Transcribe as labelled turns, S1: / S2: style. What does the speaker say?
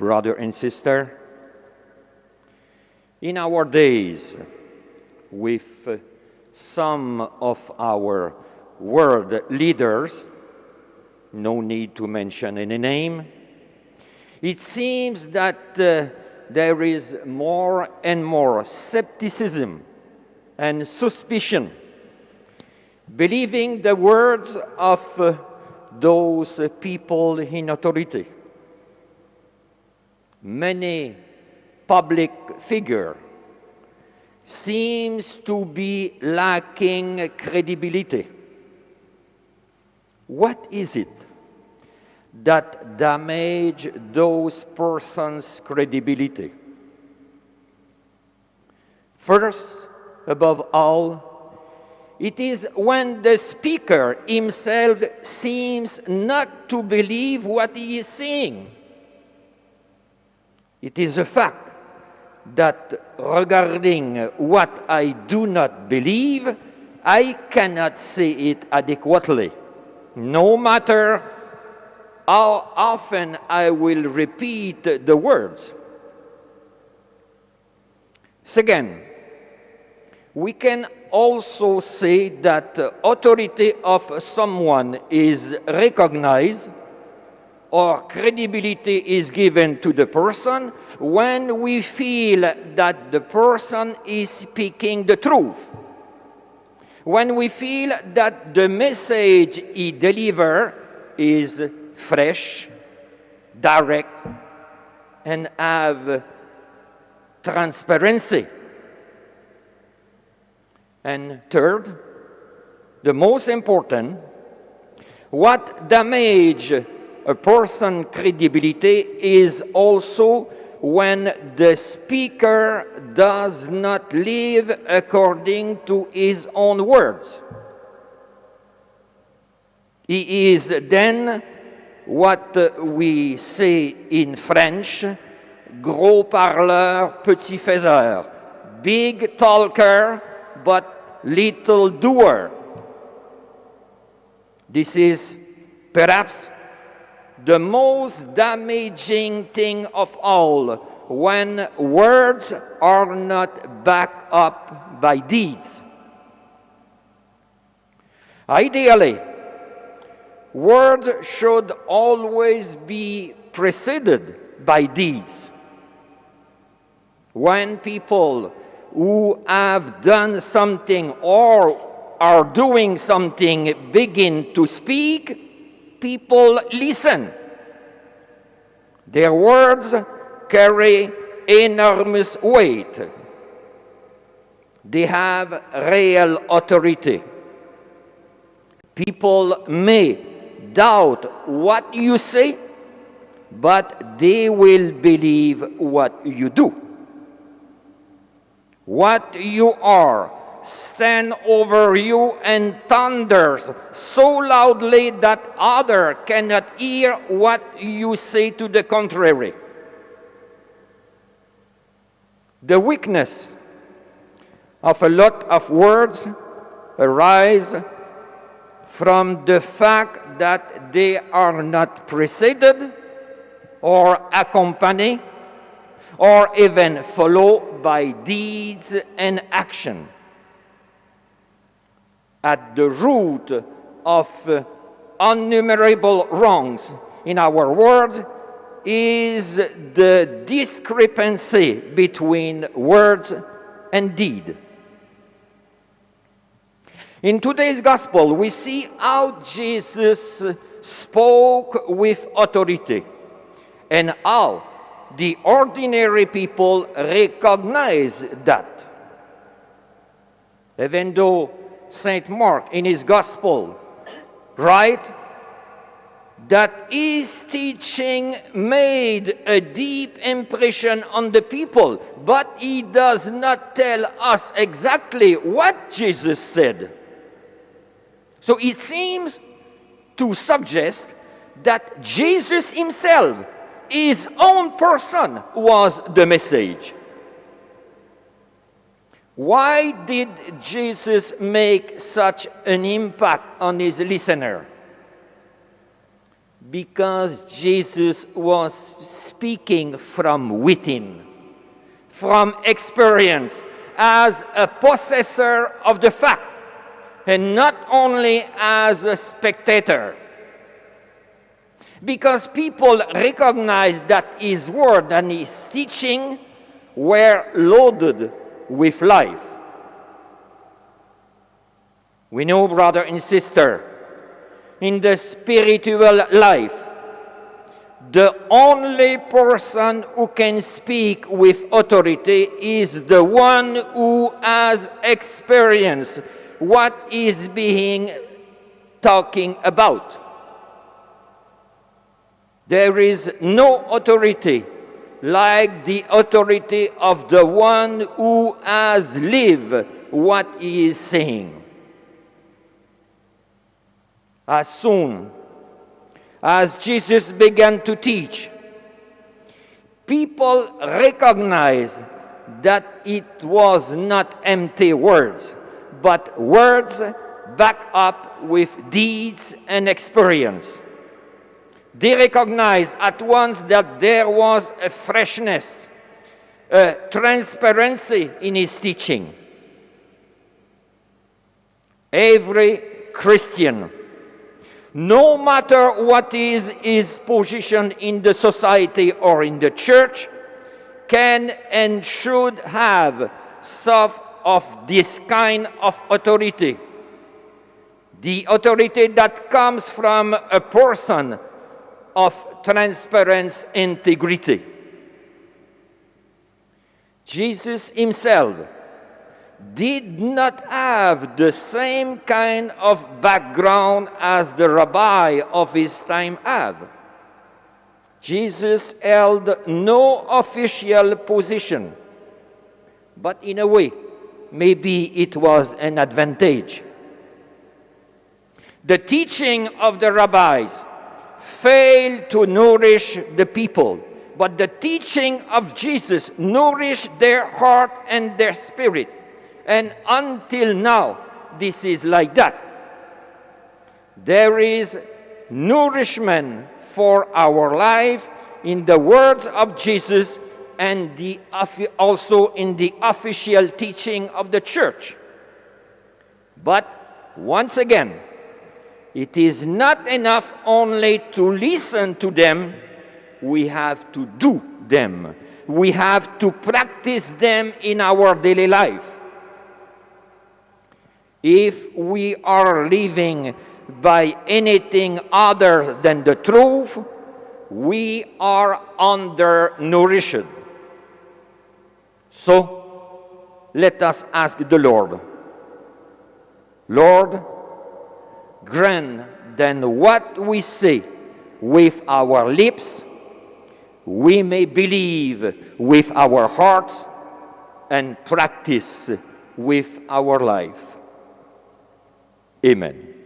S1: brother and sister. In our days, with some of our world leaders, no need to mention any name, it seems that there is more and more skepticism and suspicion, believing the words of those people in authority. Many public figures seems to be lacking credibility. What is it that damage those persons' credibility? First, above all, it is when the speaker himself seems not to believe what he is saying. It is a fact that regarding what I do not believe, I cannot say it adequately, no matter how often I will repeat the words. Second, we can also say that the authority of someone is recognized or credibility is given to the person when we feel that the person is speaking the truth, when we feel that the message he delivers is fresh, direct, and have transparency. And third, the most important, what damage a person's credibility is also when the speaker does not live according to his own words. He is then what we say in French, gros parleur, petit faiseur, big talker, but little doer. This is perhaps the most damaging thing of all when words are not backed up by deeds. Ideally, words should always be preceded by deeds. When people who have done something or are doing something begin to speak, people listen. Their words carry enormous weight. They have real authority. People may doubt what you say, but they will believe what you do. What you are stands over you and thunders so loudly that others cannot hear what you say to the contrary. The weakness of a lot of words arises from the fact that they are not preceded or accompanied or even followed by deeds and action. At the root of innumerable wrongs in our world is the discrepancy between words and deed. In today's gospel, we see how Jesus spoke with authority and how the ordinary people recognize that. Even though St. Mark in his gospel writes that his teaching made a deep impression on the people, but he does not tell us exactly what Jesus said. So it seems to suggest that Jesus himself, his own person, was the message. Why did Jesus make such an impact on his listener? Because Jesus was speaking from within, from experience, as a possessor of the fact, and not only as a spectator. Because people recognized that his word and his teaching were loaded with life. We know, brother and sister, in the spiritual life, the only person who can speak with authority is the one who has experienced what is being talking about. There is no authority like the authority of the one who has lived what he is saying. As soon as Jesus began to teach, people recognized that it was not empty words, but words backed up with deeds and experience. They recognized at once that there was a freshness, a transparency in his teaching. Every Christian, no matter what is his position in the society or in the church, can and should have some of this kind of authority. The authority that comes from a person of transparent integrity. Jesus himself did not have the same kind of background as the rabbi of his time had. Jesus held no official position, but in a way, maybe it was an advantage. The teaching of the rabbis failed to nourish the people, but the teaching of Jesus nourished their heart and their spirit. And until now, this is like that. There is nourishment for our life in the words of Jesus and also in the official teaching of the church. But once again, it is not enough only to listen to them, we have to do them. We have to practice them in our daily life. If we are living by anything other than the truth, we are undernourished. So, let us ask the Lord, Lord, grant that what we say with our lips, we may believe with our hearts and practice with our life. Amen.